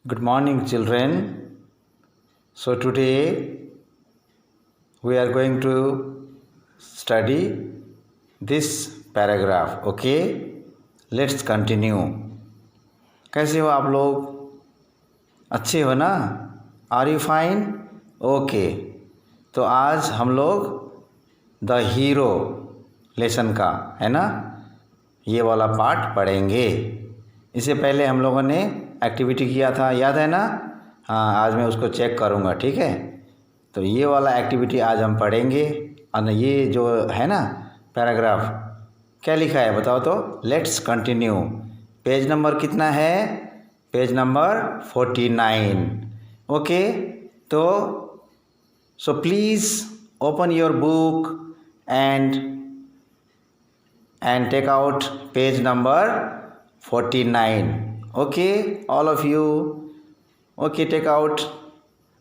Good morning, children. So, today we are going to study this paragraph. Okay, let's continue. कैसे हो आप लोग? अच्छे हो ना? Are you fine? ओके, तो आज हम लोग द हीरो लेसन का है ना, ये वाला पार्ट पढ़ेंगे। इससे पहले हम लोगों ने एक्टिविटी किया था, याद है ना? हाँ, आज मैं उसको चेक करूँगा, ठीक है। तो ये वाला एक्टिविटी आज हम पढ़ेंगे। और ये जो है ना पैराग्राफ, क्या लिखा है बताओ तो। Let's continue. पेज नंबर कितना है? Page number 49। ओके, तो so please open your book and take out page number 49. Okay, all of you. Okay, take out,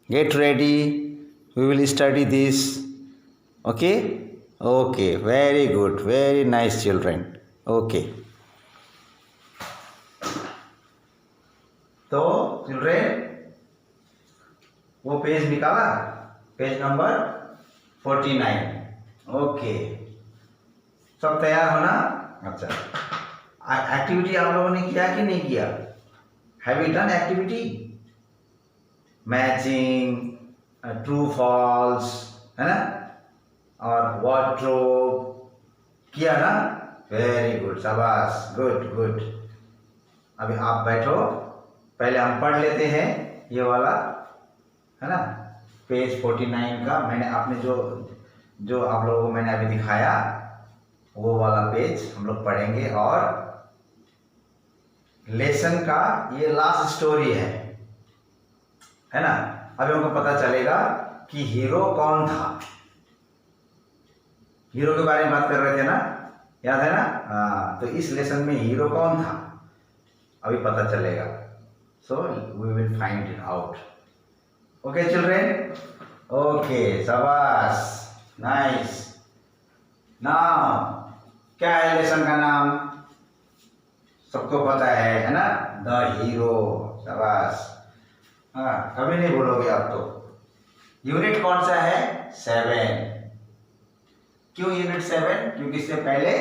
get ready, we will study this. Okay, very good, very nice children. Okay, तो children वो page निकाला, page number 49. Okay, सब तैयार हो ना? अच्छा, activity आप लोगों ने किया कि नहीं किया? Have you done activity? Matching, true false, है ना, और वार्डरोब किया ना? वेरी गुड, शाबाश, गुड गुड। अभी आप बैठो, पहले हम पढ़ लेते हैं ये वाला, है ना, पेज 49 का। मैंने आपने जो आप लोगों को मैंने अभी दिखाया वो वाला पेज हम लोग पढ़ेंगे। और लेसन का ये लास्ट स्टोरी है ना। अभी हमको पता चलेगा कि हीरो कौन था। हीरो के बारे में बात कर रहे थे ना, याद है ना? हाँ, तो इस लेसन में हीरो कौन था अभी पता चलेगा। So we will find it out. Okay children, okay, शाबाश, नाइस। नाउ क्या है लेसन का नाम? सबको पता है ना, द हीरो। शाबाश, हाँ, कभी नहीं भूलोगे आप तो। यूनिट कौन सा है? 7। क्यों यूनिट 7? क्योंकि इससे पहले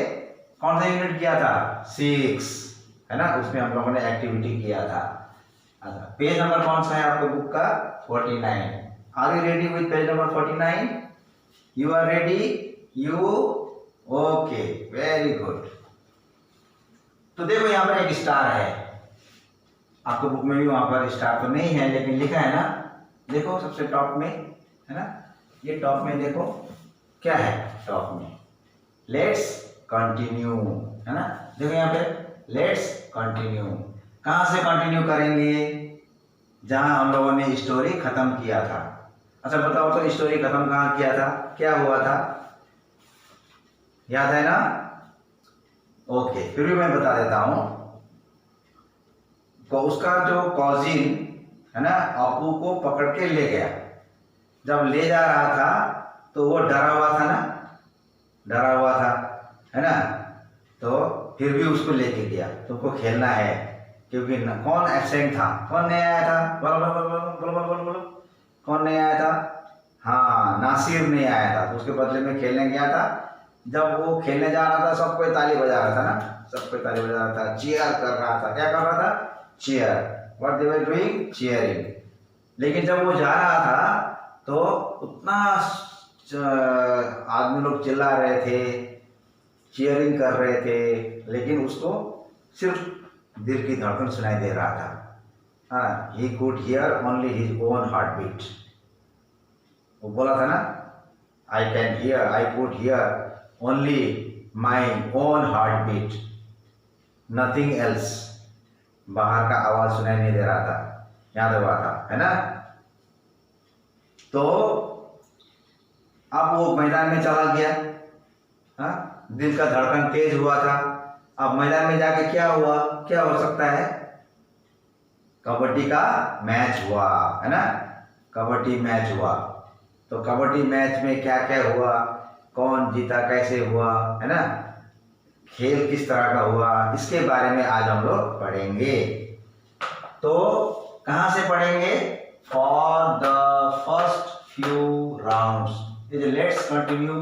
कौन सा यूनिट किया था? 6, है ना, उसमें हम लोगों ने एक्टिविटी किया था। अच्छा, पेज नंबर कौन सा है आपके बुक का? 49। Are you ready with page number 49? You are ready? You okay, very good. तो देखो यहाँ पर एक स्टार है, आपको बुक में भी वहां पर स्टार तो नहीं है लेकिन लिखा है ना, देखो सबसे टॉप में, है ना, ये टॉप में देखो क्या है। टॉप में लेट्स कंटिन्यू, है ना, देखो यहाँ पे लेट्स कंटिन्यू। कहाँ से कंटिन्यू करेंगे? जहां हम लोगों ने स्टोरी खत्म किया था। अच्छा बताओ तो, स्टोरी खत्म कहाँ किया था? क्या हुआ था, याद है ना? ओके, फिर भी मैं बता देता हूं। तो उसका जो कॉजिन है ना, अपू को पकड़ के ले गया। जब ले जा रहा था तो वो डरा हुआ था ना, डरा हुआ था, है ना, तो फिर भी उसको लेके गया। तुमको खेलना है, क्योंकि कौन एब्सेंट था? कौन नहीं आया था? बोलो बोलो बोलो बोलो बोलो बोलो बोलो, कौन नहीं आया था? हाँ, नासिर नहीं आया था, तो उसके बदले में खेलने गया था। जब वो खेलने जा रहा था सब कोई ताली बजा रहा था ना, सब कोई ताली बजा रहा था, चीयर कर रहा था। क्या कर रहा था? Cheer. What they were doing? Cheering. लेकिन जब वो जा रहा था तो उतना आदमी लोग चिल्ला रहे थे, चीयरिंग कर रहे थे, लेकिन उसको सिर्फ दिल की धड़कन सुनाई दे रहा था। हाँ, he could hear only his own heartbeat। वो बोला था ना, I can hear, I could hear only my own heartbeat, nothing else। बाहर का आवाज सुनाई नहीं दे रहा था, याद हुआ था, है ना? तो अब वो मैदान में चला गया। हाँ, दिल का धड़कन तेज हुआ था। अब मैदान में जाके क्या हुआ? क्या हो सकता है? कबड्डी का मैच हुआ, है ना, कबड्डी मैच हुआ। तो कबड्डी मैच में क्या क्या हुआ, कौन जीता, कैसे हुआ, है ना, खेल किस तरह का हुआ, इसके बारे में आज हम लोग पढ़ेंगे। तो कहां से पढ़ेंगे? For the first few rounds. ये लेट्स कंटिन्यू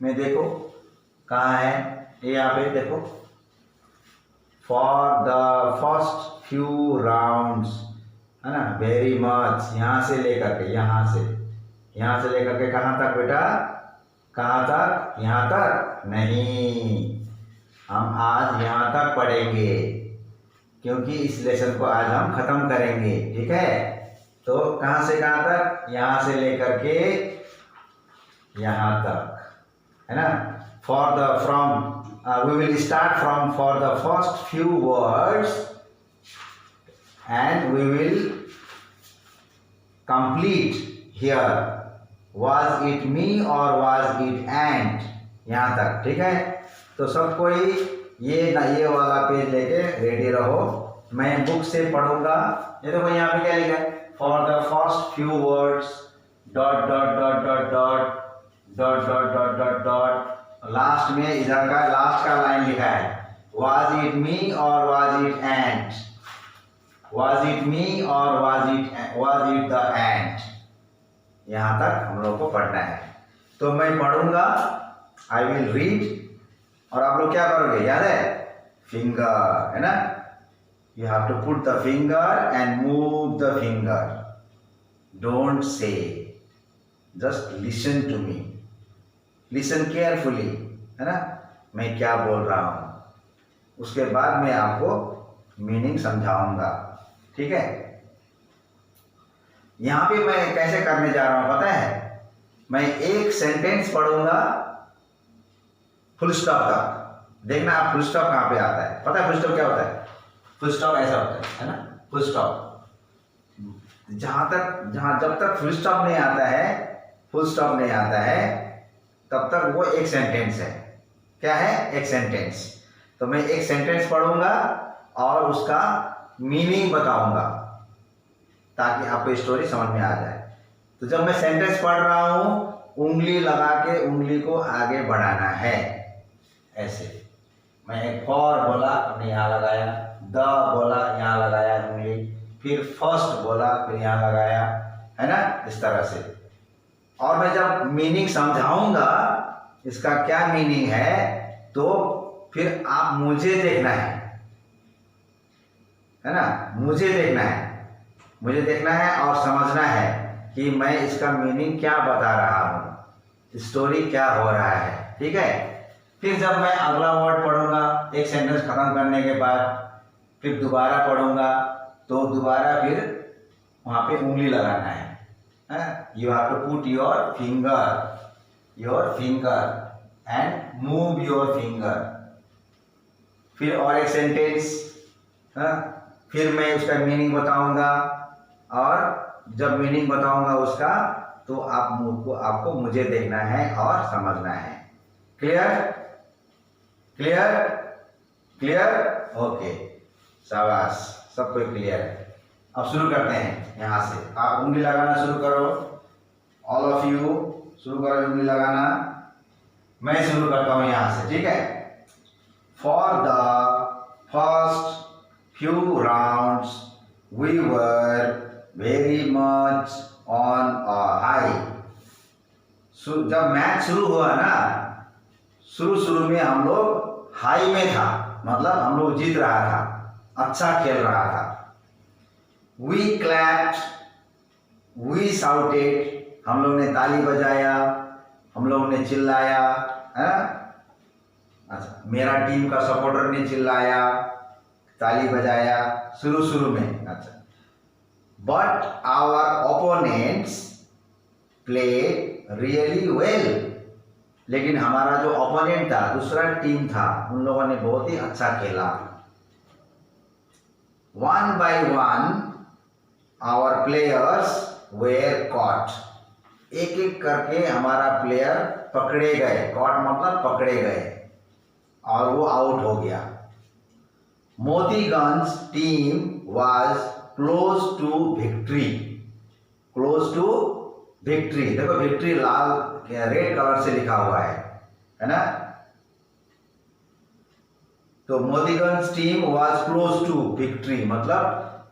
में देखो कहाँ है, ये यहाँ पे देखो, for the first few rounds, है ना, वेरी मच, यहाँ से लेकर के यहाँ से लेकर के कहाँ तक बेटा? कहाँ तक? यहाँ तक नहीं, हम आज यहाँ तक पढ़ेंगे क्योंकि इस लेसन को आज हम खत्म करेंगे, ठीक है। तो कहाँ से कहाँ तक? यहाँ से लेकर के यहाँ तक, है ना। For the from we will start from for the first few words and we will complete here. Was it me or was it ant? यहाँ तक, ठीक है। तो सब कोई ये वाला पेज लेके रेडी रहो। मैं बुक से पढ़ूंगा। ये देखो यहाँ पे क्या लिखा है? For the first few words dot dot dot dot dot dot dot dot dot dot, last में इधर का लास्ट का लाइन लिखा है, was it me or was it ant? Was it me or was it the ant? यहाँ तक हम लोग को पढ़ना है। तो मैं पढ़ूंगा, आई विल रीड, और आप लोग क्या करोगे? याद है? फिंगर, है ना, you have to put the finger and move the finger, don't say, just listen to me, listen carefully, है ना, मैं क्या बोल रहा हूं। उसके बाद मैं आपको मीनिंग समझाऊंगा, ठीक है। यहां पे मैं कैसे करने जा रहा हूं पता है? मैं एक सेंटेंस पढ़ूंगा फुल स्टॉप तक। देखना आप फुल स्टॉप कहां पे आता है। पता है फुल स्टॉप क्या होता है? फुल स्टॉप ऐसा होता है ना, फुल स्टॉप। जब तक फुल स्टॉप नहीं आता है, फुल स्टॉप नहीं आता है, तब तक वो एक सेंटेंस है। क्या है? एक सेंटेंस। तो मैं एक सेंटेंस पढ़ूंगा और उसका मीनिंग बताऊंगा ताकि आपको स्टोरी समझ में आ जाए। तो जब मैं सेंटेंस पढ़ रहा हूं, उंगली लगा के उंगली को आगे बढ़ाना है, ऐसे। मैं एक फॉर बोला, अपने यहाँ लगाया, द बोला, यहाँ लगाया उंगली, फिर फर्स्ट बोला, फिर यहाँ लगाया, है ना, इस तरह से। और मैं जब मीनिंग समझाऊंगा इसका क्या मीनिंग है, तो फिर आप मुझे देखना है ना, मुझे देखना है और समझना है कि मैं इसका मीनिंग क्या बता रहा हूँ, स्टोरी क्या हो रहा है, ठीक है। फिर जब मैं अगला वर्ड पढ़ूंगा, एक सेंटेंस खत्म करने के बाद फिर दोबारा पढ़ूंगा, तो दोबारा फिर वहाँ पे उंगली लगाना है। You have to put your finger and move your finger. फिर और एक सेंटेंस, फिर मैं उसका मीनिंग बताऊंगा, और जब मीनिंग बताऊंगा उसका, तो आपको मुझे देखना है और समझना है। क्लियर? ओके, शाबाश, सब कोई क्लियर है। अब शुरू करते हैं। यहाँ से आप उंगली लगाना शुरू करो, ऑल ऑफ यू शुरू करो उंगली लगाना। मैं शुरू करता हूँ यहाँ से, ठीक है। For the first few rounds we were very much on a high. जब मैच शुरू हुआ ना, शुरू में हम लोग हाई में था, मतलब हम लोग जीत रहा था, अच्छा खेल रहा था। वी क्लैप्ड, वी शाउटेड, हम लोग ने ताली बजाया, हम लोग ने चिल्लाया, है। अच्छा, मेरा टीम का सपोर्टर ने चिल्लाया, ताली बजाया शुरू में। अच्छा, but our opponents played really well, लेकिन हमारा जो ओपोनेंट था, दूसरा टीम था, उन लोगों ने बहुत ही अच्छा खेला। One by one our players were caught, एक एक करके हमारा प्लेयर पकड़े गए। कॉट मतलब पकड़े गए, और वो आउट हो गया। Motiganj team was close to victory. देखो विक्ट्री लाल रेड कलर से लिखा हुआ है ना। तो Motiganj team was close to victory, मतलब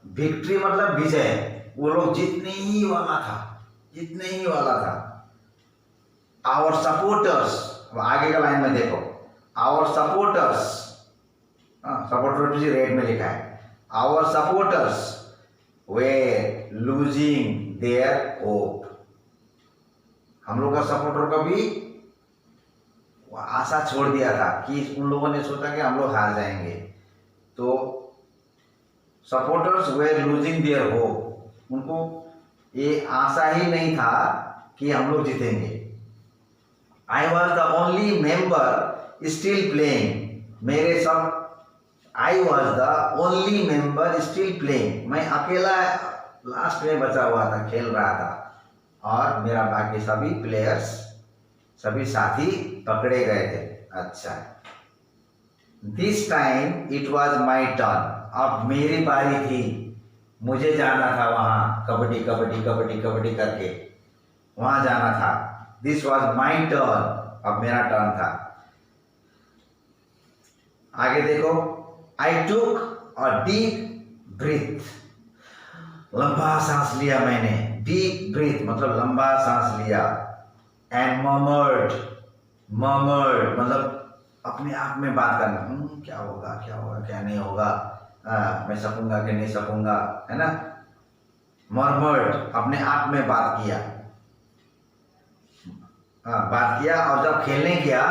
विक्ट्री मतलब विजय, वो लोग जीतने ही वाला था। आवर सपोर्टर्स, अब आगे का लाइन में देखो, आवर सपोर्टर्स, सपोर्टर जी रेड में लिखा है, our supporters were losing their hope, हम लोग का सपोर्टर का भी आशा छोड़ दिया था कि उन लोगों ने सोचा कि हम लोग हार जाएंगे, तो supporters were losing their hope, उनको ये आशा ही नहीं था कि हम लोग जीतेंगे। I was the only member still playing, मेरे सब, I was the only member still playing, मैं अकेला लास्ट में बचा हुआ था, खेल रहा था, और मेरा बाकी सभी प्लेयर्स, सभी साथी पकड़े गए थे। अच्छा, this time it was my turn, अब मेरी बारी थी, मुझे जाना था वहाँ कबड्डी कबड्डी कबड्डी कबड्डी करके वहाँ जाना था। दिस वॉज माई टर्न, अब मेरा टर्न था। आगे देखो, आई टुक अ डीप ब्रीथ, लंबा सांस लिया मैंने, डीप ब्रीथ मतलब लंबा सांस लिया, एंड मर्मर्ड मतलब अपने आप में बात करना, क्या होगा क्या नहीं होगा, मैं सकूंगा कि नहीं सकूंगा, है ना। मर्मर्ड अपने आप में बात किया, और जब खेलने गया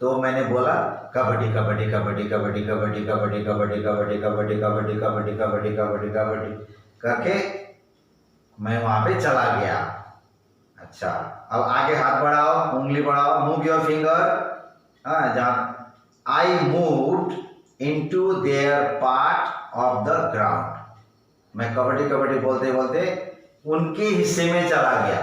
तो मैंने बोला कबड्डी कबड्डी कबड्डी कबड्डी कबड्डी कबड्डी कबड्डी कबड्डी कबड्डी कबड्डी कबड्डी कबड्डी कबड्डी कबड्डी करके मैं वहां पे चला गया। अच्छा, अब आगे हाथ बढ़ाओ, उंगली बढ़ाओ, मूव योर फिंगर, जहाँ I moved into their part of the ground, मैं कबड्डी कबड्डी बोलते बोलते उनके हिस्से में चला गया,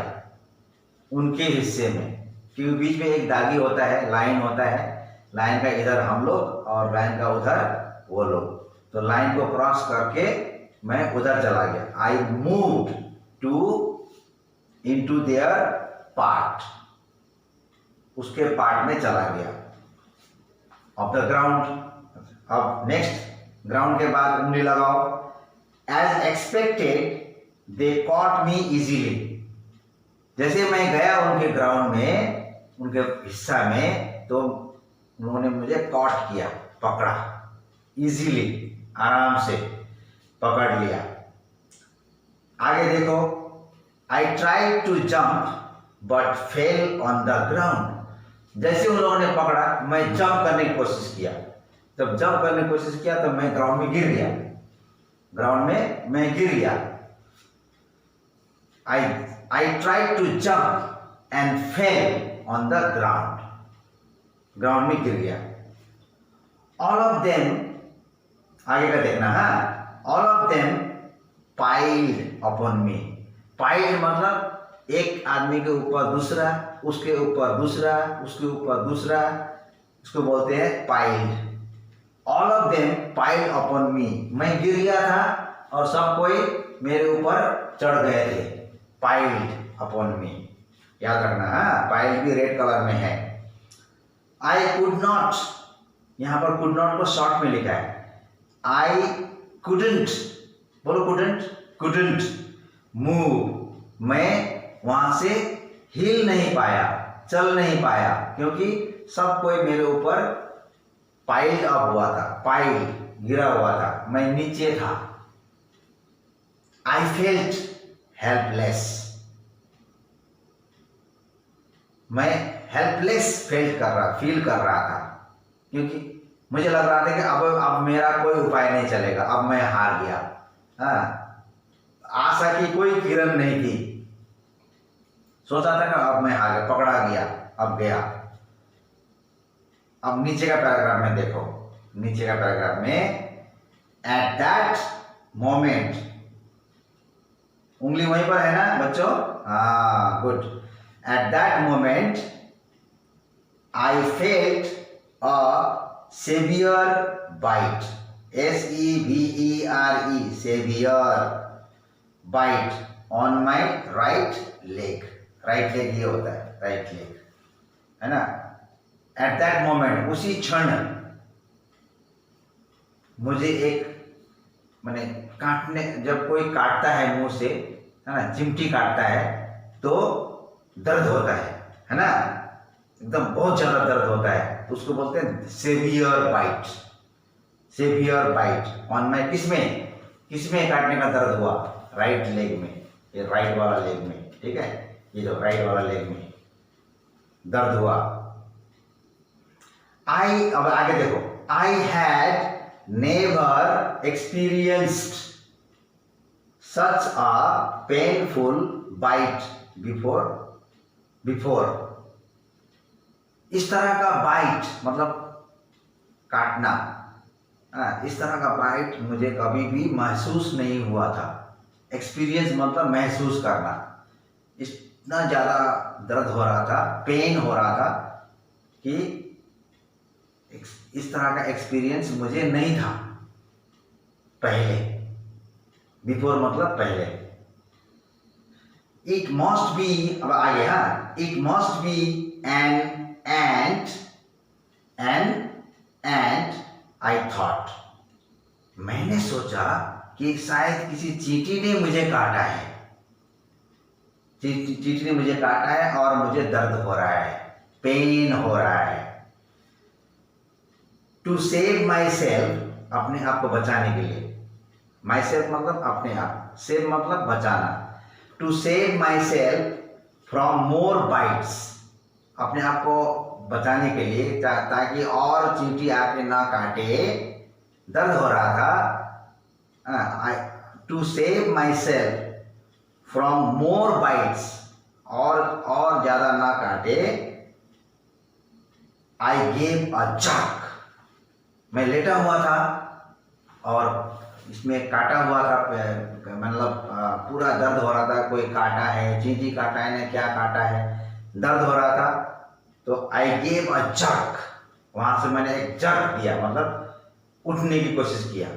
उनके हिस्से में, क्योंकि बीच में एक दागी होता है, लाइन होता है, लाइन का इधर हम लोग और लाइन का उधर वो लोग, तो लाइन को क्रॉस करके मैं उधर चला गया। I moved to into their part, उसके पार्ट में चला गया, ऑफ द ग्राउंड। अब नेक्स्ट, ग्राउंड के बाद उंगली लगाओ, as expected they caught me easily, जैसे मैं गया उनके ग्राउंड में, उनके हिस्सा में, तो उन्होंने मुझे कॉट किया, पकड़ा, इजीली, आराम से पकड़ लिया। आगे देखो, I try to jump but fell on the ground, जैसे उन लोगों ने पकड़ा मैं जंप करने की कोशिश किया, जब जंप करने की कोशिश किया तो मैं ग्राउंड में गिर गया, ग्राउंड में मैं गिर गया। I try to jump and fell on the ground, ground में गिर गया। ऑल ऑफ देम, आगे का देखना, all of them piled upon me, piled मतलब एक आदमी के ऊपर दूसरा, उसके ऊपर दूसरा, उसके ऊपर दूसरा, उसको बोलते हैं piled. All of them piled upon मी, मैं गिर गया था और सब कोई मेरे ऊपर चढ़ गए थे, पाइल्ड अपॉन मी, याद रखना, पाइल्ड भी रेड कलर में है। आई कुड नॉट, यहां पर कुड नॉट को शॉर्ट में लिखा है, आई कुडंट, बोलो कुडंट मूव, मैं वहां से हिल नहीं पाया, चल नहीं पाया, क्योंकि सब कोई मेरे ऊपर पाइल्ड अप हुआ था, पाइल्ड गिरा हुआ था, मैं नीचे था। आई फेल्ट हेल्पलेस, मैं हेल्पलेस फील कर रहा था, क्योंकि मुझे लग रहा था कि अब मेरा कोई उपाय नहीं चलेगा, अब मैं हार गया, आशा की कोई किरण नहीं थी, सोचा था कि अब मैं हार गया, पकड़ा गया, अब गया। अब नीचे का पैराग्राफ में देखो, नीचे का पैराग्राफ में, एट दैट मोमेंट, उंगली वहीं पर है ना बच्चों, good, at that moment I felt a severe bite, SEVERE, severe bite on my right leg, right leg ये होता है, राइट लेग, है ना। एट दैट मोमेंट, उसी क्षण मुझे एक, मैंने काटने, जब कोई काटता है मुंह से, है ना, चिमटी काटता है तो दर्द होता है ना, एकदम बहुत ज्यादा दर्द होता है, तो उसको बोलते हैं severe bite. Severe bite on my, किसमें काटने का दर्द हुआ? राइट लेग में, ये राइट वाला लेग में, ठीक है, ये जो राइट वाला लेग में दर्द हुआ। अब आगे देखो, I had never experienced such a painful bite before. इस तरह का बाइट मतलब काटना, इस तरह का बाइट मुझे कभी भी महसूस नहीं हुआ था। एक्सपीरियंस मतलब महसूस करना। इतना ज़्यादा दर्द हो रहा था, पेन हो रहा था कि इस तरह का एक्सपीरियंस मुझे नहीं था पहले। बिफोर मतलब पहले। इट मस्ट बी, अब आगे, हाँ, it must be an ant I thought, मैंने सोचा कि शायद किसी चींटी ने मुझे काटा है, चींटी ने मुझे काटा है और मुझे दर्द हो रहा है, पेन हो रहा है। टू सेव माई सेल्फ, अपने आप को बचाने के लिए। माई सेल्फ मतलब अपने आप, सेव मतलब बचाना। To save myself from more bites, अपने आप को बचाने के लिए, ताकि और चींटी आके ना काटे, दर्द हो रहा था। To save myself from more bites, और ज्यादा ना काटे, आई गेव अ जर्क, मैं लेटा हुआ था और इसमें काटा हुआ था, मतलब पूरा दर्द हो रहा था, कोई काटा है, चींटी काटा है ना क्या काटा है, दर्द हो रहा था, तो आई गेव अ जर्क, वहां से मैंने एक जर्क दिया, मतलब उठने की कोशिश किया।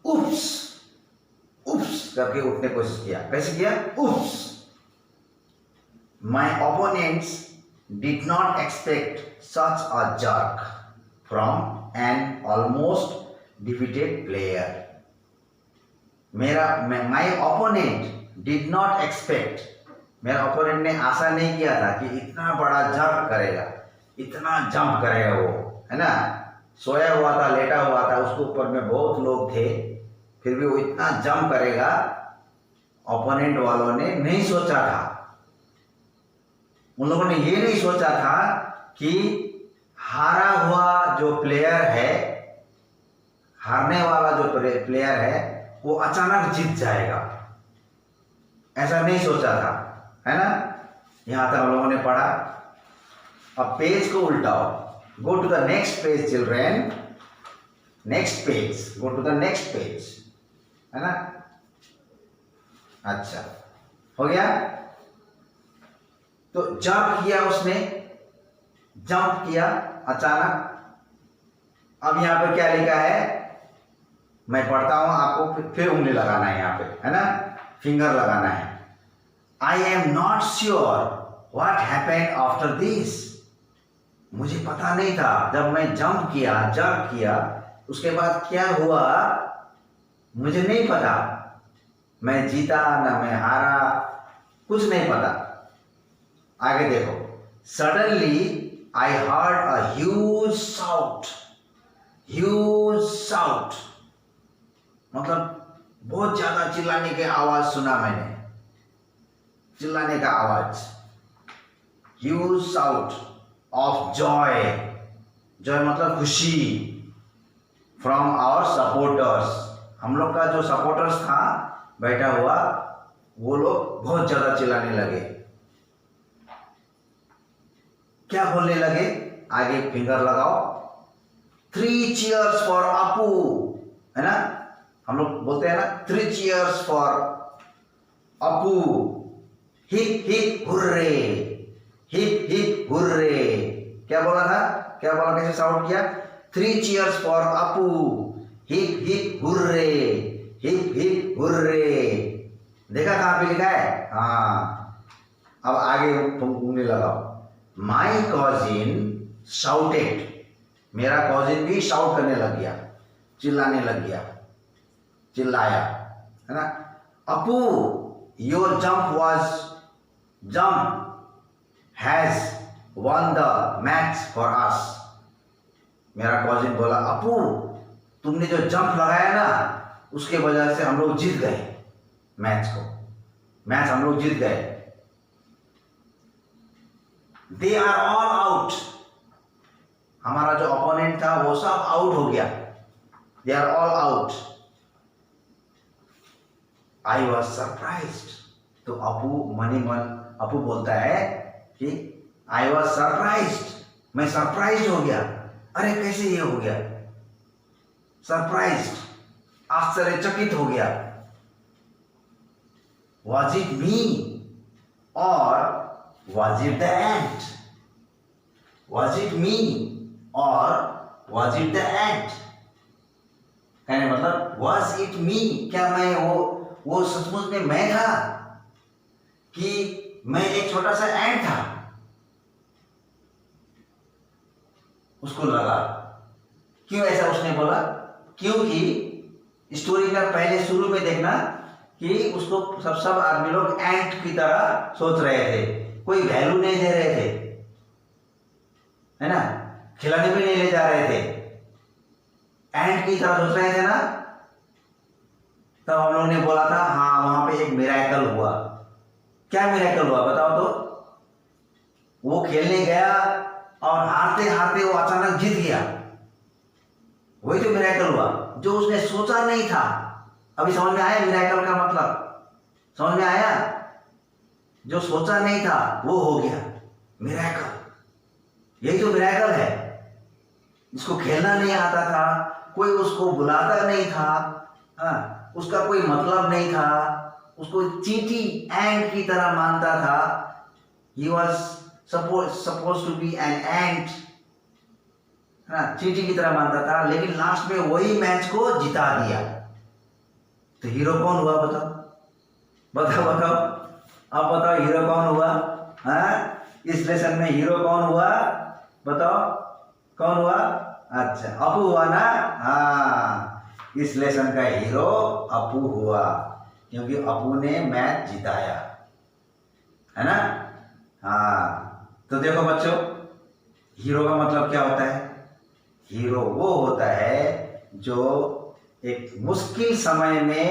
उप्स, उप्स करके उठने की कोशिश किया। कैसे किया? Oops. My opponents did not expect such a jerk from an almost defeated player. my opponent did not expect, मेरा ओपोनेंट ने आशा नहीं किया था कि इतना बड़ा जंप करेगा, इतना जंप करेगा वो, है ना। सोया हुआ था, लेटा हुआ था, उसके ऊपर में बहुत लोग थे, फिर भी वो इतना जंप करेगा, ओपोनेंट वालों ने नहीं सोचा था। उन लोगों ने ये नहीं सोचा था कि हारा हुआ जो प्लेयर है, हारने वाला जो प्लेयर है, वो अचानक जीत जाएगा, ऐसा नहीं सोचा था, है ना। यहां तक हम लोगों ने पढ़ा। अब पेज को उल्टाओ, go to the next page children, next page, go to the next page, है ना। अच्छा, हो गया। तो जंप किया उसने, जंप किया अचानक। अब यहां पे क्या लिखा है, मैं पढ़ता हूं, आपको फिर उंगली लगाना है यहां पे, है ना, फिंगर लगाना है। I am not sure what happened after this, मुझे पता नहीं था जब मैं जंप किया उसके बाद क्या हुआ, मुझे नहीं पता, मैं जीता ना मैं हारा, कुछ नहीं पता। आगे देखो, suddenly I heard a huge shout, मतलब बहुत ज्यादा चिल्लाने की आवाज सुना मैंने, चिल्लाने का आवाज, huge shout of joy, joy मतलब खुशी, फ्रॉम आवर सपोर्टर्स, हम लोग का जो सपोर्टर्स था बैठा हुआ, वो लोग बहुत ज्यादा चिल्लाने लगे। क्या बोलने लगे, आगे फिंगर लगाओ, 3 cheers फॉर अपू, है ना, हम लोग बोलते हैं ना 3 cheers for Apu, hip hip hurray, hip hip hurray. क्या बोला था, क्या बोला, कैसे साउंड किया, 3 cheers for Apu, hip hip hurray, hip hip hurray. देखा कहां पे लिखा है, हाँ। अब आगे उंगली लगाओ। माई कॉजिन शाउटेड, मेरा कॉजिन भी शाउट करने लग गया, चिल्लाने लग गया, चिल्लाया, है ना। Apu, your jump has won the match for us। मेरा कॉजिन बोला, अपू तुमने जो जंप लगाया ना उसके वजह से हम लोग जीत गए मैच हम लोग जीत गए। दे आर ऑल आउट, हमारा जो ओपोनेंट था वो सब आउट हो गया। They are all out. I was surprised. तो अपू बोलता है कि आई वॉज सरप्राइज्ड, मैं सरप्राइज्ड हो गया। अरे कैसे ये हो गया? सरप्राइज्ड, आश्चर्यचकित हो गया। Was it me or was it the ant? Was it me or was it the ant? कहने मतलब was it me, क्या मैं वो सचमुच में मैं था कि मैं एक छोटा सा एंट था? उसको लगा। क्यों ऐसा उसने बोला? क्योंकि स्टोरी का पहले शुरू में देखना कि उसको सब आदमी लोग एंट की तरह सोच रहे थे, कोई वैल्यू नहीं दे रहे थे, है ना, खिलाने भी नहीं ले जा रहे थे, एंट की तरह सोच रहे थे ना। तब हम लोगों ने बोला था हाँ वहां पे एक मिरेकल हुआ। क्या मिरेकल हुआ बताओ तो? वो खेलने गया और हारते हारते वो अचानक जीत गया। वही तो मिरेकल हुआ जो उसने सोचा नहीं था। अभी समझ में आया मिरेकल का मतलब? समझ में आया? जो सोचा नहीं था वो हो गया मिरेकल। यही तो मिरेकल है। जिसको खेलना नहीं आता था, कोई उसको बुलाता नहीं था, हाँ, उसका कोई मतलब नहीं था, उसको चींटी एंट की तरह मानता था। He was supposed to be an ant, चींटी की तरह मानता था, लेकिन लास्ट में वही मैच को जिता दिया। तो हीरो कौन हुआ बताओ? बताओ अब बताओ हीरो कौन हुआ? हाँ, इस लेसन में हीरो कौन हुआ बताओ? कौन हुआ? अच्छा, अपू हुआ ना। हाँ, इस लेसन का हीरो अपू हुआ क्योंकि अपू ने मैच जिताया, है ना। हाँ, तो देखो बच्चों, हीरो का मतलब क्या होता है? हीरो वो होता है जो एक मुश्किल समय में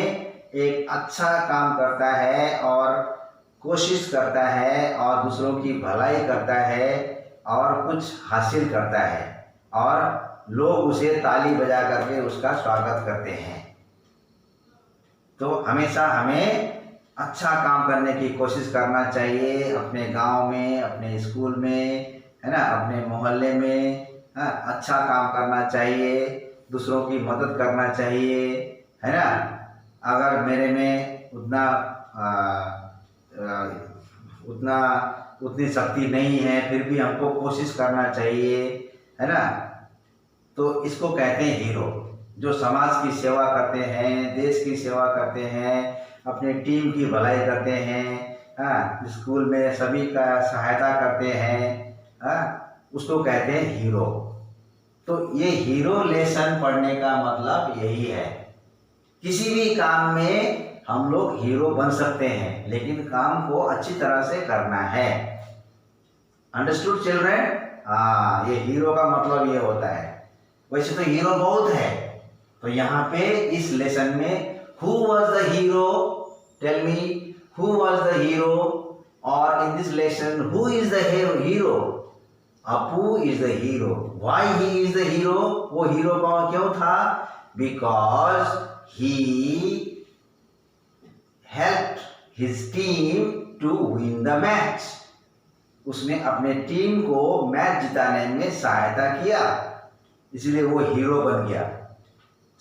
एक अच्छा काम करता है और कोशिश करता है और दूसरों की भलाई करता है और कुछ हासिल करता है और लोग उसे ताली बजा करके उसका स्वागत करते हैं। तो हमेशा हमें अच्छा काम करने की कोशिश करना चाहिए, अपने गांव में, अपने स्कूल में, है ना, अपने मोहल्ले में। हाँ, अच्छा काम करना चाहिए, दूसरों की मदद करना चाहिए, है ना। अगर मेरे में उतनी शक्ति नहीं है फिर भी हमको कोशिश करना चाहिए, है ना। तो इसको कहते हैं हीरो, जो समाज की सेवा करते हैं, देश की सेवा करते हैं, अपने टीम की भलाई करते हैं, हाँ, स्कूल में सभी का सहायता करते हैं, हाँ, उसको कहते हैं हीरो। तो ये हीरो लेसन पढ़ने का मतलब यही है। किसी भी काम में हम लोग हीरो बन सकते हैं, लेकिन काम को अच्छी तरह से करना है। Understood children? हाँ, ये हीरो का मतलब ये होता है। वैसे तो हीरो बहुत है, तो यहाँ पे इस लेसन में who was the hero? Tell me, who was the hero? Or in this lesson, who is the hero? Apu is the hero. Why he is the hero? वो हीरो क्यों था? Because he helped his team to win the match. उसने अपने team को match जिताने में सहायता किया, इसलिए वो हीरो बन गया।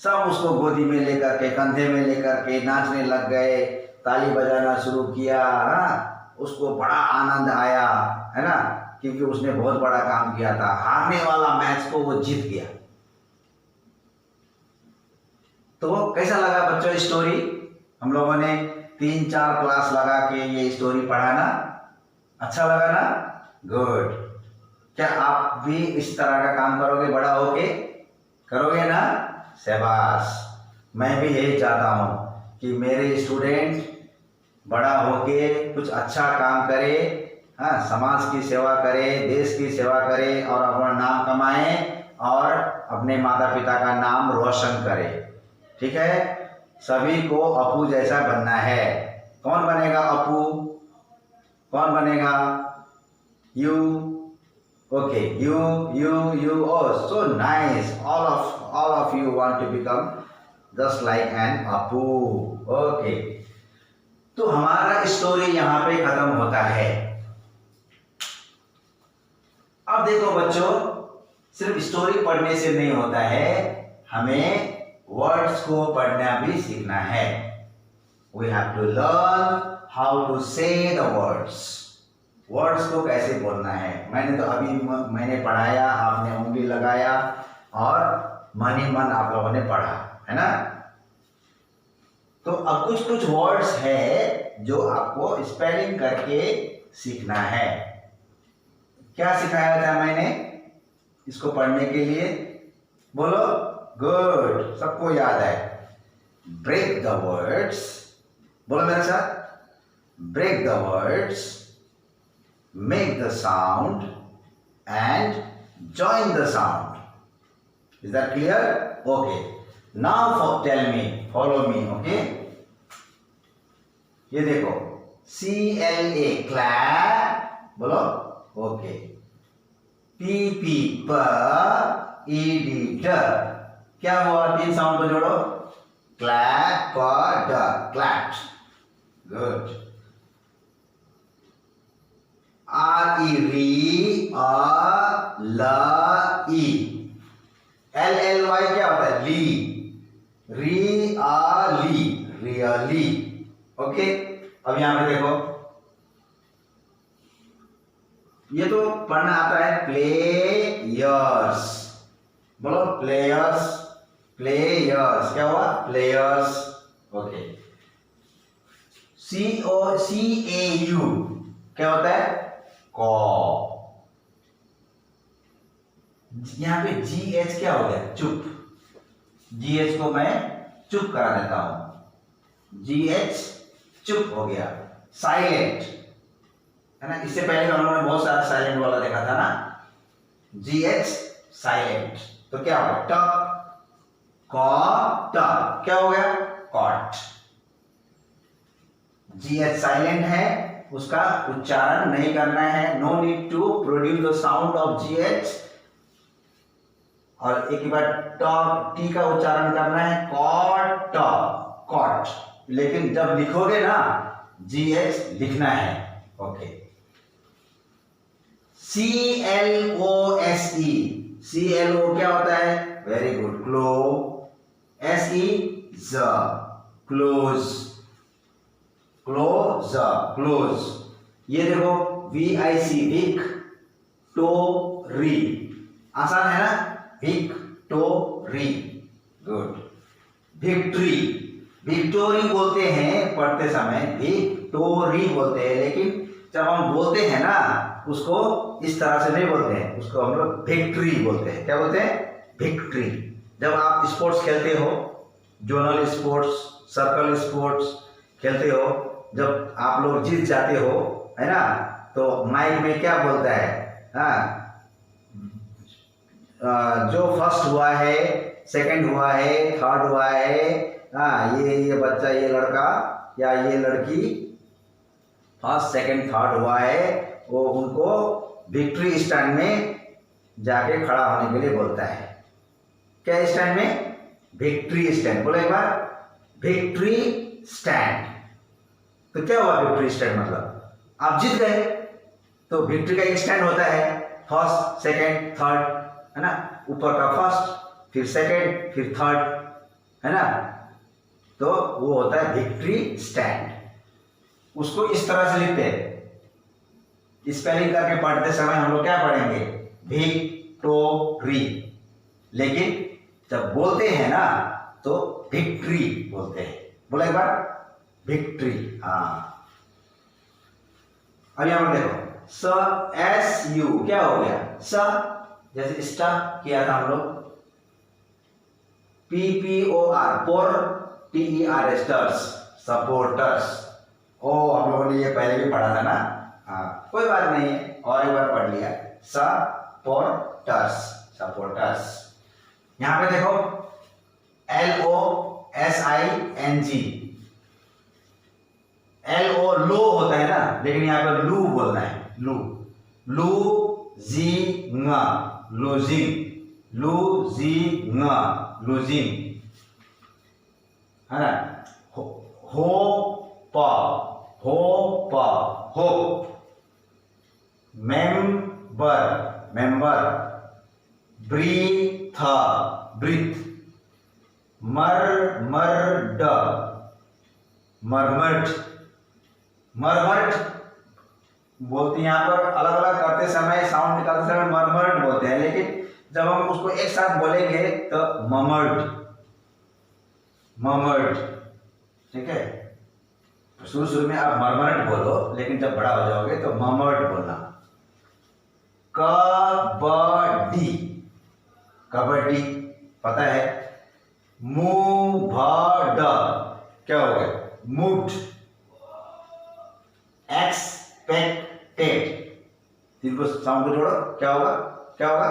सब उसको गोदी में लेकर के, कंधे में लेकर के नाचने लग गए, ताली बजाना शुरू किया। हाँ, उसको बड़ा आनंद आया, है ना, क्योंकि उसने बहुत बड़ा काम किया था। हारने वाला मैच को वो जीत गया। तो कैसा लगा बच्चों स्टोरी? हम लोगों ने 3-4 क्लास लगा के ये स्टोरी पढ़ा ना? अच्छा लगा ना? गुड। क्या आप भी इस तरह का काम करोगे बड़ा होके? करोगे ना? शाबाश। मैं भी यही चाहता हूँ कि मेरे स्टूडेंट बड़ा होके कुछ अच्छा काम करे, हाँ, समाज की सेवा करे, देश की सेवा करे और अपना नाम कमाए और अपने माता पिता का नाम रोशन करे। ठीक है, सभी को अपू जैसा बनना है। कौन बनेगा अपू? कौन बनेगा? You. Okay, you. Oh, so nice. All of you want to become just like an Apu. Okay, तो हमारा स्टोरी यहाँ पे खत्म होता है। अब देखो बच्चों, सिर्फ स्टोरी पढ़ने से नहीं होता है, हमें वर्ड्स को पढ़ना भी सीखना है। We have to learn how to say the words. Words को कैसे बोलना है। मैंने तो अभी मैंने पढ़ाया, आपने उंगली लगाया और मन ही मन आप लोगों ने पढ़ा, है ना। तो अब कुछ कुछ वर्ड्स है जो आपको स्पेलिंग करके सीखना है। क्या सिखाया था मैंने इसको पढ़ने के लिए? बोलो। गुड, सबको याद है। ब्रेक द वर्ड्स, बोलो मेरे साथ। Break the words, make the sound and join the sound. Is that clear? Okay. Now tell me, follow me, okay? ये देखो, CLA clap, बोलो। ओके। PP ED क्या हुआ? 3 साउंड को जोड़ो। Clap clapped. Good. RE LLY क्या होता है? ली। रियली। ओके, अब यहां पे देखो, ये तो पढ़ना आता है प्लेयर्स, बोलो प्लेयर्स। क्या हुआ? प्लेयर्स। ओके। CAU क्या होता है? कॉ। यहां पे GH क्या हो गया? चुप। GH को मैं चुप करा देता हूं। GH चुप हो गया। साइलेंट, है ना। इससे पहले हम लोगों ने बहुत सारा साइलेंट वाला देखा था ना। GH साइलेंट, तो क्या होगा? ट। कॉट, क्या हो गया? कॉट। GH साइलेंट है, उसका उच्चारण नहीं करना है। No need to produce the sound of GH। और एक बार टी का उच्चारण करना है, कॉट, कॉट। लेकिन जब लिखोगे ना, GH लिखना है। ओके। CLO क्या होता है? वेरी गुड, क्लो। SE close. ये देखो, VIC विक टोरी, आसान है ना। विक्टोरी। गुड। विक्टोरी बोलते हैं पढ़ते समय, विक्टोरी बोलते हैं, लेकिन जब हम बोलते हैं ना, उसको इस तरह से नहीं बोलते हैं, उसको हम लोग विक्ट्री बोलते हैं। क्या बोलते हैं? विक्ट्री। जब आप स्पोर्ट्स खेलते हो, जोनल स्पोर्ट्स, सर्कल स्पोर्ट्स खेलते हो, जब आप लोग जीत जाते हो, है ना, तो माइक में क्या बोलता है? हाँ, जो फर्स्ट हुआ है, सेकंड हुआ है, थर्ड हुआ है, हाँ, ये बच्चा, ये लड़का या ये लड़की फर्स्ट सेकंड थर्ड हुआ है, वो उनको विक्ट्री स्टैंड में जाके खड़ा होने के लिए बोलता है। क्या स्टैंड में? Victory stand. बोलो एक बार, विक्ट्री स्टैंड। तो क्या हुआ विक्ट्री स्टैंड? मतलब आप जीत गए। तो विक्ट्री का एक स्टैंड होता है, फर्स्ट सेकंड थर्ड, है ना। ऊपर का फर्स्ट, फिर सेकंड, फिर थर्ड, है ना। तो वो होता है विक्ट्री स्टैंड। उसको इस तरह से लिखते हैं। स्पेलिंग करके पढ़ते समय हम लोग क्या पढ़ेंगे? विक्टोरी। लेकिन जब बोलते हैं ना, तो विक्ट्री बोलते हैं। बोला एक बार, विक्ट्री। हाँ, अब यहां पर देखो, SU क्या हो गया? स, जैसे स्टा किया था हम लोग, PPOR, पोर, TERS, टर्स, सपोर्टर्स। ओ हम लोगों ने ये पहले भी पढ़ा था ना, हाँ कोई बात नहीं है, और एक बार पढ़ लिया, सपोर्टर्स, सपोर्टर्स। यहाँ पे देखो LOSING, LO लो होता है ना, लेकिन यहाँ पे लू बोलना है, लू, लूजिंग, लूजिंग, लूजिंग, लूजिंग, है ना। Hope, hope, hope, member, member, breath, breath, murmured, murmured, murmured बोलते हैं। यहाँ पर अलग अलग करते समय, साउंड निकालते समय मरमर्ड बोलते हैं, लेकिन जब हम उसको एक साथ बोलेंगे तो ममर्ड, ममर्ड, ठीक है। शुरू शुरू में आप मरमर्ड बोलो, लेकिन जब बड़ा हो जाओगे तो ममर्ड बोलना। कबड्डी, कबड्डी पता है। मूव्ड, क्या हो गया, मूव्ड। एक्सपेक्टेड, इनको साउंड को जोड़ो, क्या होगा, क्या होगा,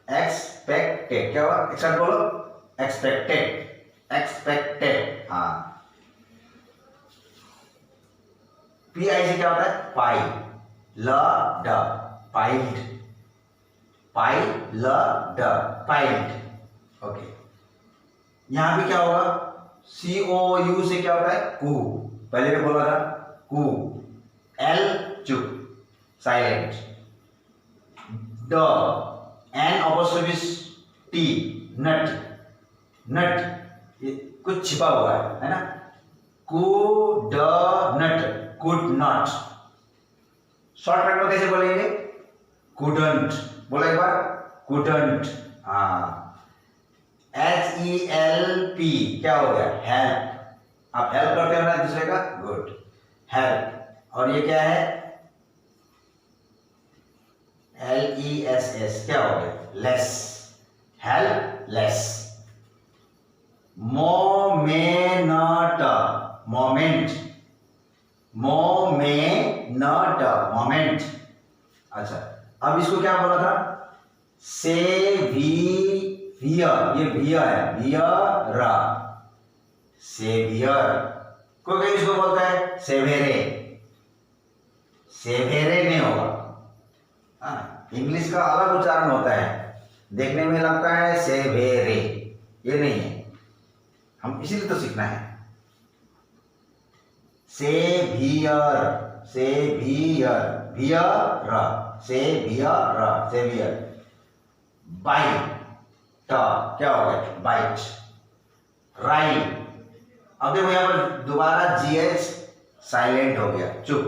एक्सपेक्टेड, क्या होगा, एक साथ बोलो, एक्सपेक्टेड, एक्सपेक्टेड, हाँ। PI से क्या होता है, पाई, ल ड, पाइल्ड, पाई ल ड, पाइल्ड, ओके। यहां भी क्या होगा, COU से क्या होता है, कू, पहले भी बोला था, कू, L चुप, साइलेंट, ड, N अपोस्ट्रोफी T, नट, नट, ये कुछ छिपा हुआ है ना। Could not, could not. Shortcut में कैसे बोलेंगे, कुडंट, बोला एक बार, कुडंट, हाँ। HELP क्या हो गया, हेल्प, आप हेल्प करते हो ना दूसरे का, गुड, हेल्प। और ये क्या है, LESS, क्या हो गया, less, helpless. Moment, moment, moment, moment. अच्छा, अब इसको क्या बोला था, सेवियर, ये वियर है, वियर, सेवियर। कोई कोई इसको बोलता है सेवेरे, सेवेरे नहीं होगा, इंग्लिश का अलग उच्चारण होता है, देखने में लगता है सेवेरे, ये नहीं है, हम इसीलिए तो सीखना है। सेवियर, सेवियर, वियर, सेवियर, सेवियर। बाइट, क्या हो गया, बाइट, राइट। अब देखो यहां पर दोबारा GH साइलेंट हो गया, चुप,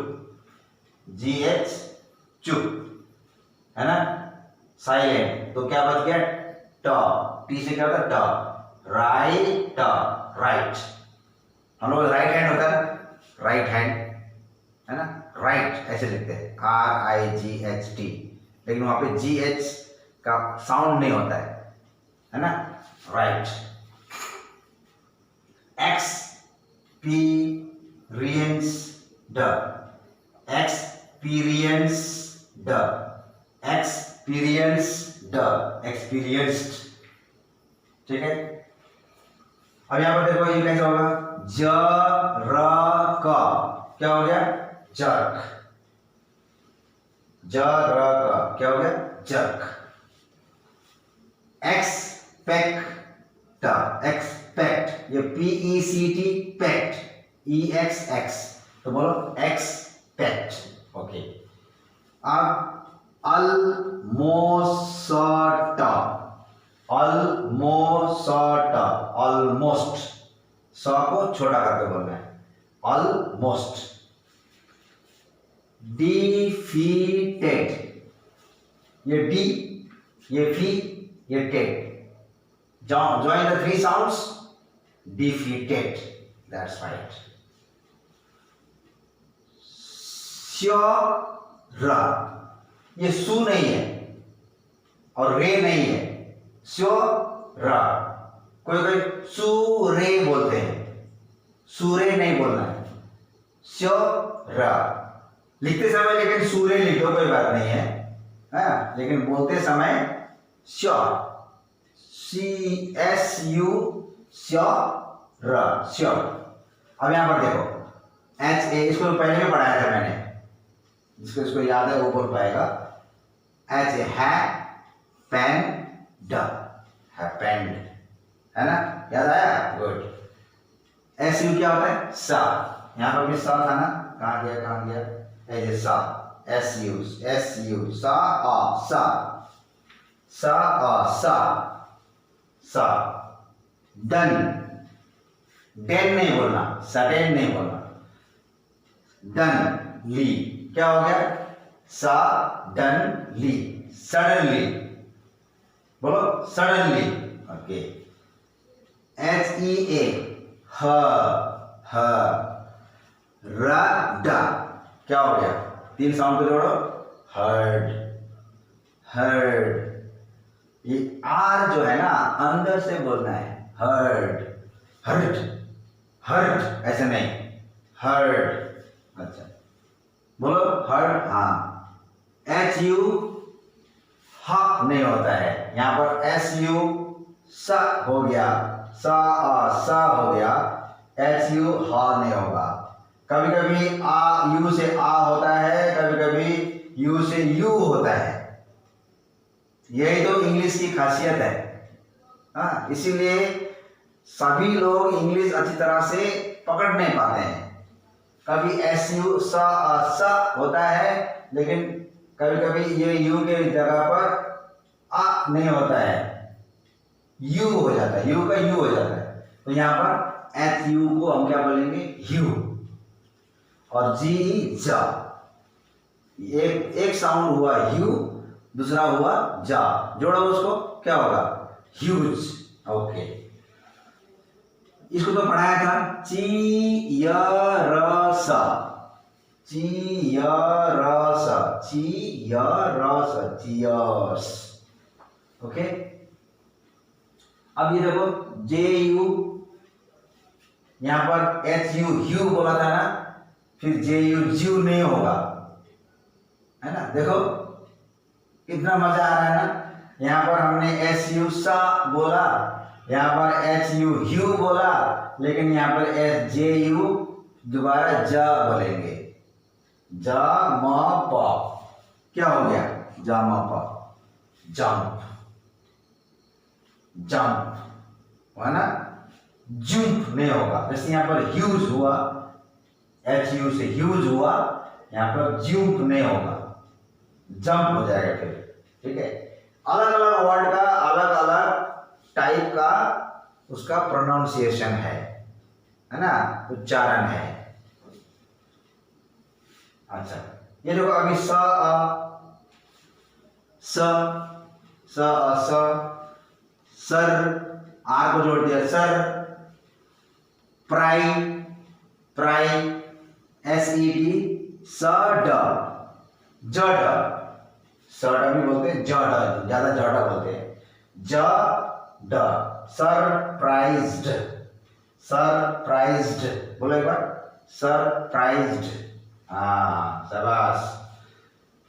GH चुप, है ना, साइलेंट, तो क्या बच गया, टी से क्या होता है, राइट, राइट। हम लोग राइट हैंड होता है, राइट हैंड, है ना, राइट ऐसे लिखते हैं, RIGHT, लेकिन वहां पे GH का साउंड नहीं होता है ना, right. Experienced, experienced, experienced, experienced, ठीक है। अब यहां पर देखो ये कैसे होगा, जरक, क्या हो गया, जर्क, जरक, क्या हो गया, जर्क। एक्सपेक्ट, एक्सपेक्ट, ये PECT, पेक्ट, EXX, तो बोलो एक्सपेक्ट, ओके। अब almost, almost, almost, स को छोटा करके बोलना है, almost। defeated, ये D, ये V, ये Ted, join the three sounds, defeated, that's right। Sure, ये सु नहीं है और रे नहीं है, श्योर, कोई कोई सूरे बोलते हैं, सूरे नहीं बोलना है, स्यो र लिखते समय लेकिन सूरे लिख दो, कोई बात नहीं है, हाँ, लेकिन बोलते समय स्यो, CSU स्यो र, स्यो। अब यहां पर देखो HA, इसको पहले में पढ़ाया था मैंने, इसको याद है वो बोल पाएगा। HA है पेन ड, हैपेंड, है ना, याद आया, गुड। SU क्या होता है, सा, यहाँ पर भी सा था ना, कहाँ गया, ऐसे सा, SU सा आ सा, डन, डेन नहीं बोलना, सडेन नहीं बोलना, डन ली, क्या हो गया, सा डन ली, सडनली, बोलो सडनली, ओके। HEA ह, र क्या हो गया, 3 साउंड को जोड़ो, हर्ड, ये आर जो है ना अंदर से बोलना है, हर्ड, हर्ट ऐसे नहीं, हर्ड, अच्छा बोलो हर्ड, हाँ। HU ह नहीं होता है, यहाँ पर SU स हो गया, सा हो गया, HU ह नहीं होगा। कभी कभी आ यू से आ होता है, कभी कभी यू से यू होता है, यही तो इंग्लिश की खासियत है, हाँ, इसीलिए सभी लोग इंग्लिश अच्छी तरह से पकड़ नहीं पाते हैं। कभी SU सा होता है, लेकिन कभी कभी ये यू के जगह पर आ नहीं होता है, यू हो जाता है, यू का यू हो जाता है। तो यहाँ पर HU को हम क्या बोलेंगे, यू, और जी जा, एक साउंड हुआ यू, दूसरा हुआ जा, जोड़ो उसको, क्या होगा, ह्यूज, ओके। इसको तो पढ़ाया था, ची य र सा, चीयर्स, ओके। अब ये देखो JU, यहां पर HU ह्यू बोला था ना, फिर JU ज्यू नहीं होगा, है ना, देखो कितना मजा आ रहा है ना। यहाँ पर हमने SU सा बोला, यहाँ पर HU ह्यू बोला, लेकिन यहाँ पर JU दोबारा जा बोलेंगे, जा म प, क्या हो गया, जा म प, जंप, है ना, जंप नहीं होगा। जैसे यहाँ पर ह्यूज हुआ, HU से ह्यूज हुआ, यहाँ पर जंप नहीं होगा, जंप हो जाएगा फिर, ठीक है। अलग अलग वर्ड का अलग अलग टाइप का उसका प्रोनाउंसिएशन है ना, उच्चारण है। अच्छा, ये देखो अभी सर, आर को जोड़ दिया, सर, प्राई, SED, सड, जड, सड भी बोलते हैं, जड ज्यादा जड बोलते हैं, जड, सरप्राइज्ड, बोलो एक बार, सरप्राइज्ड, हाँ शाबाश।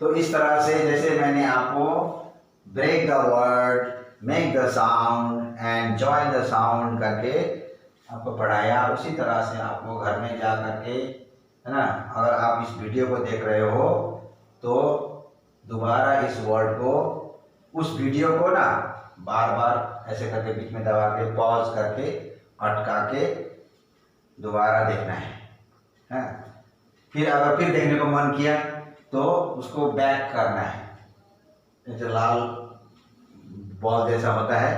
तो इस तरह से जैसे मैंने आपको break the word, make the sound and join the sound करके आपको पढ़ाया, उसी तरह से आपको घर में जा करके, है ना, अगर आप इस वीडियो को देख रहे हो तो दोबारा इस वर्ड को, उस वीडियो को ना बार बार ऐसे करके बीच में दबा के, पॉज करके, अटका के दोबारा देखना है। फिर अगर फिर देखने को मन किया तो उसको बैक करना है, जैसे लाल बॉल जैसा होता है,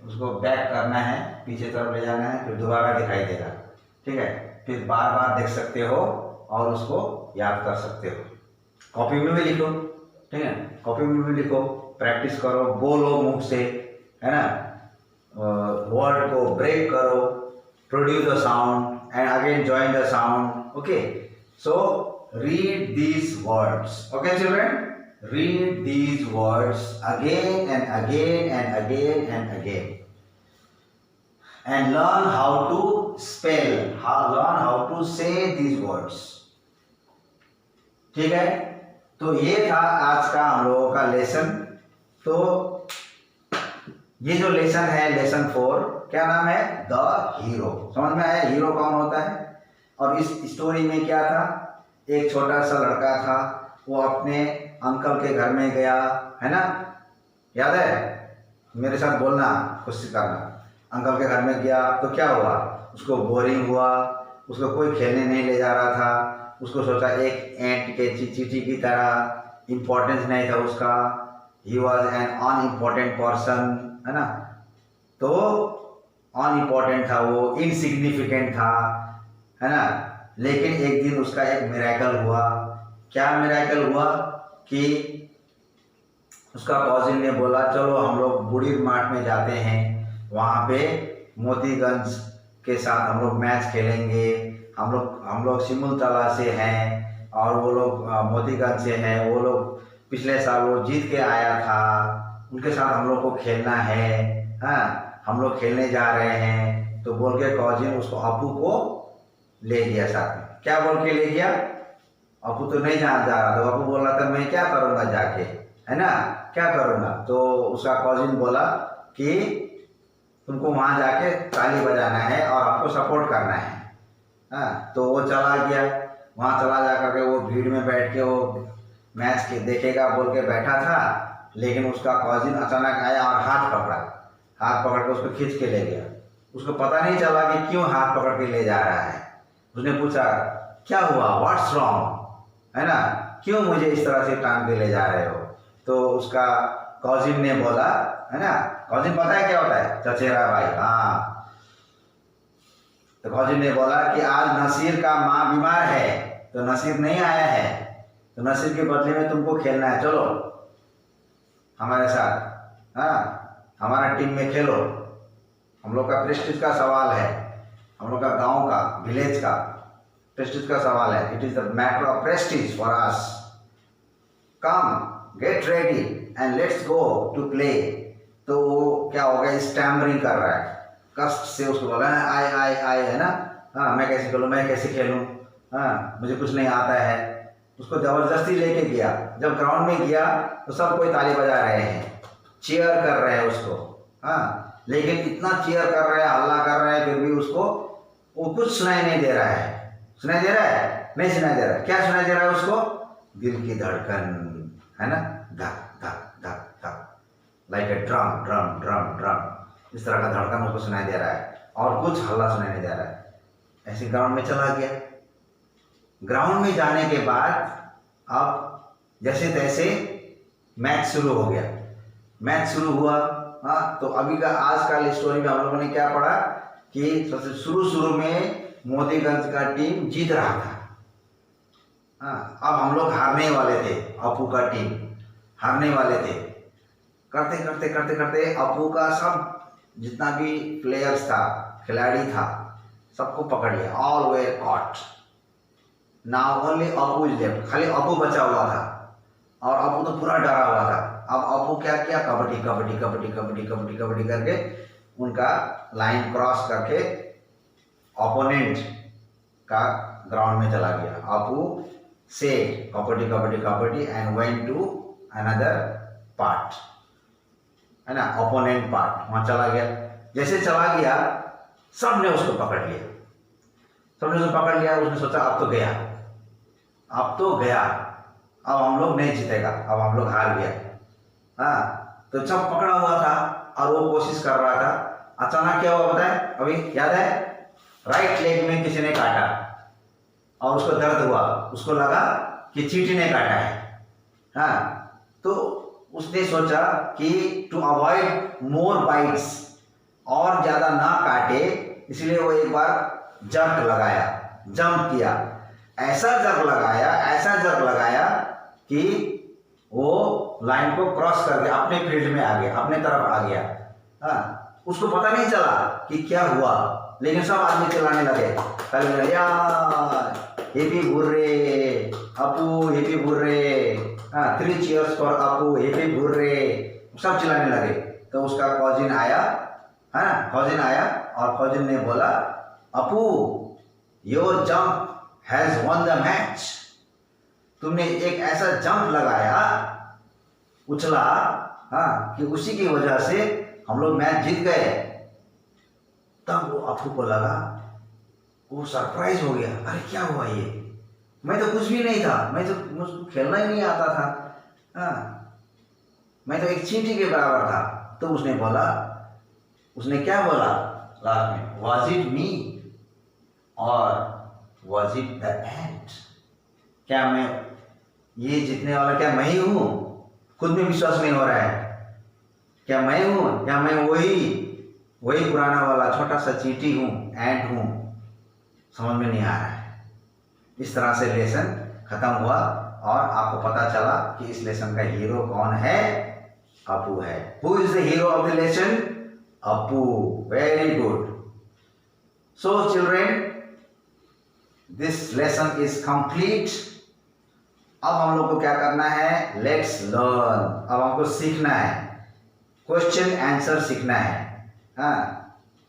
उसको बैक करना है, पीछे तरफ ले जाना है, फिर दोबारा दिखाई देगा, ठीक है। फिर बार बार देख सकते हो और उसको याद कर सकते हो। कॉपी में भी लिखो, ठीक है, कॉपी में भी लिखो, प्रैक्टिस करो, बोलो मुंह से, है ना, वर्ड को ब्रेक करो, produce the sound and again join the sound, okay. So read these words, okay children, read these words again and again and again and again. and learn how to spell, learn how to say these words. ठीक है, तो ये था आज का हम लोगों का लेसन। तो ये जो लेसन है लेसन 4, क्या नाम है? The hero. समझ में आया हीरो कौन होता है? और इस स्टोरी में क्या था, एक छोटा सा लड़का था, वो अपने अंकल के घर में गया, है ना, याद है? मेरे साथ बोलना, कोशिश करना। अंकल के घर में गया तो क्या हुआ, उसको बोरिंग हुआ, उसको कोई खेलने नहीं ले जा रहा था, उसको सोचा एक एंट के चींटी की तरह, इम्पोर्टेंस नहीं था उसका, he was an unimportant person, है ना, तो अनइम्पोर्टेंट था वो, इनसिग्निफिकेंट था, है ना। लेकिन एक दिन उसका एक मिरेकल हुआ। क्या मिरेकल हुआ कि उसका कॉजिन ने बोला चलो हम लोग बूढ़ी मार्ट में जाते हैं, वहाँ पे मोतीगंज के साथ हम लोग मैच खेलेंगे। हम लोग सिमुलतला से हैं और वो लोग मोतीगंज से हैं, वो लोग पिछले साल वो जीत के आया था, उनके साथ हम लोग को खेलना है, हाँ हम लोग खेलने जा रहे हैं। तो बोल के कॉजिन उसको अपू को ले गया साथ में। क्या बोल के ले गया? अपू तो नहीं जा रहा था, अपू बोल रहा था मैं क्या करूँगा जाके, है ना, क्या करूँगा। तो उसका कॉजिन बोला कि तुमको वहाँ जाके ताली बजाना है और आपको सपोर्ट करना है, हाँ। तो वो चला गया, वहाँ चला जा करके वो भीड़ में बैठ के वो मैच के देखेगा बोल के बैठा था। लेकिन उसका कॉजिन अचानक आया और हाथ पकड़ के उसको खींच के ले गया। उसको पता नहीं चला कि क्यों हाथ पकड़ के ले जा रहा है। उसने पूछा क्या हुआ, व्हाट्स रॉन्ग, है ना, क्यों मुझे इस तरह से टांग के ले जा रहे हो। तो उसका कॉजिन ने बोला, है ना, कॉजिन पता है क्या होता है? चचेरा भाई, हाँ। तो कॉजिन ने बोला कि आज नसीर का माँ बीमार है तो नसीर नहीं आया है, तो नसीर के बदले में तुमको खेलना है, चलो हमारे साथ, हाँ हमारा टीम में खेलो। हम लोग का प्रेस्टीज का सवाल है, हम लोग का गांव का, विलेज का प्रेस्टीज का सवाल है। It is the matter of prestige for us. Come get ready and let's go to play. तो वो क्या हो गया, स्टैमरिंग कर रहा है, कष्ट से उसको बोला आई, है ना, हाँ मैं कैसे खेलूँ, हाँ मुझे कुछ नहीं आता है। उसको ज़बरदस्ती लेके गया। जब ग्राउंड में गया तो सब कोई ताली बजा रहे हैं, चीयर कर रहे हैं उसको, हाँ। लेकिन इतना चीयर कर रहे हैं, हल्ला कर रहे हैं, फिर भी उसको वो कुछ सुनाई नहीं दे रहा है। सुनाई दे रहा है? नहीं सुनाई दे रहा है। क्या सुनाई दे रहा है उसको? दिल की धड़कन, है ना, धक धक धक धक, like a drum drum drum drum, इस तरह का धड़कन उसको सुनाई दे रहा है और कुछ हल्ला सुनाई नहीं दे रहा है। ऐसे ग्राउंड में चला गया। ग्राउंड में जाने के बाद अब जैसे तैसे मैच शुरू हो गया। मैच शुरू हुआ, हाँ। तो अभी का आज का स्टोरी में हम लोगों ने क्या पढ़ा कि सबसे शुरू में मोतीगंज का टीम जीत रहा था, हाँ। अब हम लोग हारने वाले थे, अपू का टीम हारने वाले थे। करते अपू का सब जितना भी प्लेयर्स था, खिलाड़ी था, सबको पकड़ लिया। All were caught. Now only Apu is left. खाली अपू बचा हुआ था और अपू तो पूरा डरा हुआ था। अब अपू क्या किया, कबड्डी करके उनका लाइन क्रॉस करके ओपोनेंट का ग्राउंड में चला गया। Apu says kabaddi and went to another part, है ना, ओपोनेंट पार्ट, वहाँ चला गया। जैसे चला गया सब ने उसको पकड़ लिया, उसने सोचा अब तो गया, अब हम लोग नहीं जीतेगा, अब हम लोग हार गया, हाँ। तो सब पकड़ा हुआ था और वो कोशिश कर रहा था। अचानक क्या हुआ बताए, अभी याद है? राइट लेग में किसी ने काटा और उसको दर्द हुआ। उसको लगा कि चींटी ने काटा है, हाँ। तो उसने सोचा कि टू अवॉइड मोर बाइट्स, और ज़्यादा ना काटे, इसलिए वो एक बार जंप किया। ऐसा जंप लगाया कि वो लाइन को क्रॉस करके अपने फील्ड में आ गया, अपने तरफ आ गया, हाँ। उसको पता नहीं चला कि क्या हुआ, लेकिन सब आदमी चिल्लाने लगे, हैप्पी बुर्रे अपू, हैप्पी बुर्रे, हाँ 3 चीयर्स फॉर अपू, हैप्पी बुर्रे, सब चिल्लाने लगे। तो उसका कॉजिन आया, है ना, कॉजिन आया और फौजन ने बोला, Apu your jump has won the match, तुमने एक ऐसा जंप लगाया, उछला, हाँ, कि उसी की वजह से हम लोग मैच जीत गए। तब वो अपू को लगा, वो सरप्राइज हो गया, अरे क्या हुआ ये, मैं तो कुछ भी नहीं था, मुझको खेलना ही नहीं आता था, हाँ, मैं तो एक चींटी के बराबर था। तो उसने बोला, उसने क्या बोला लास्ट में, वाज इट मी और वाज इट द एंट, क्या मैं ये जीतने वाला, क्या मैं ही हूँ, खुद में विश्वास नहीं हो रहा है, क्या मैं हूँ या मैं वही पुराना वाला छोटा सा चींटी हूँ, एंट हूँ, समझ में नहीं आ रहा है। इस तरह से लेसन खत्म हुआ और आपको पता चला कि इस लेसन का हीरो कौन है, अपू है। Who is the hero of the lesson? Apu. Very good. So children, this lesson is complete. अब हम लोग को क्या करना है, लेट्स लर्न। अब हमको सीखना है, क्वेश्चन आंसर सीखना है। हाँ,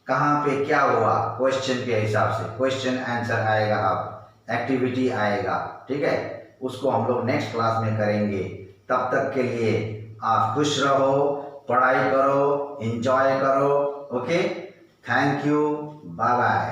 कहाँ पे क्या हुआ, क्वेश्चन के हिसाब से क्वेश्चन आंसर आएगा, अब एक्टिविटी आएगा, ठीक है, उसको हम लोग नेक्स्ट क्लास में करेंगे। तब तक के लिए आप खुश रहो, पढ़ाई करो, एंजॉय करो। Okay, thank you, bye bye.